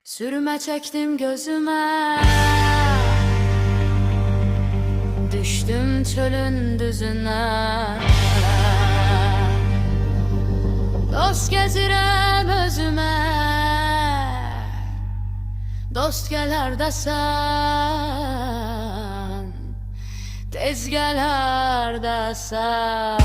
Sürme çektim gözüme, düştüm çölün düzüne. Dost gezirem özüme, dost geler desen, tez geler desen.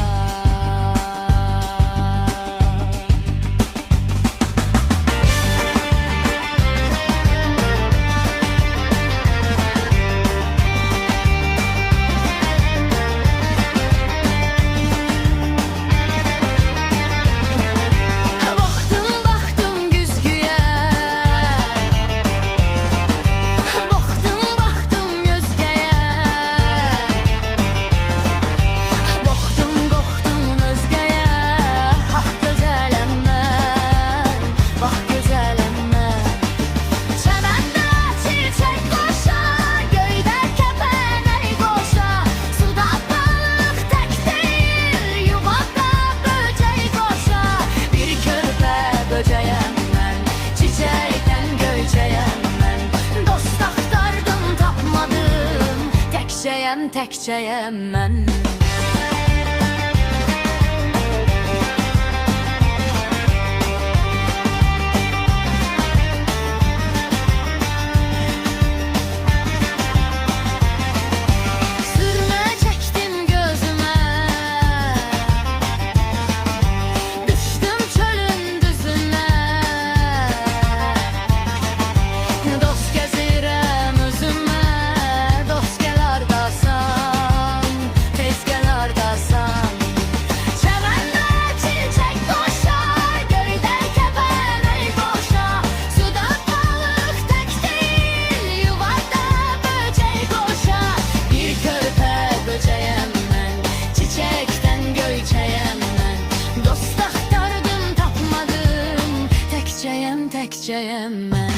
Tekçeyem mən. Sürme çektim gözüme, düştüm çölün düzüne. Dost gezirem özüme, dost gelar dasan, tez gelar dasan. Çəməndə çiçək qoşar, göydə kəpənək qoşar. Suda balıq tək deyil, yuvada böcək qoşar. Bir körpə böcəyəm mən, çiçəkdən göyçəyəm mən. Dost axtardım tapmadım, təkçəyəm mən.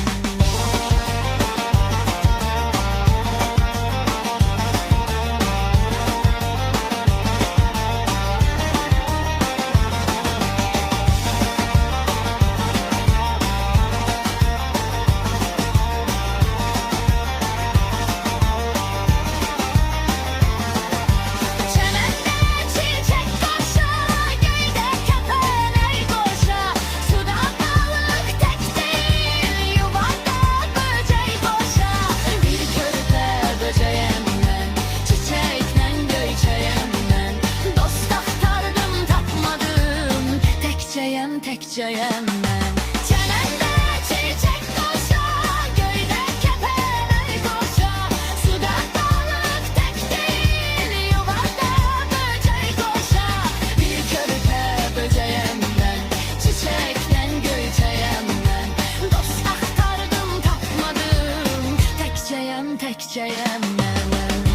Tekçeyem mən. Çənəndə çiçək qoşar, göydə kəpənək qoşar. Suda balıq tək deyil, yuvada böcək qoşar. Bir körpə böcəyəm mən, çiçəkdən göyçəyəm mən. Dost axtardım tapmadım, təkçeyem mən.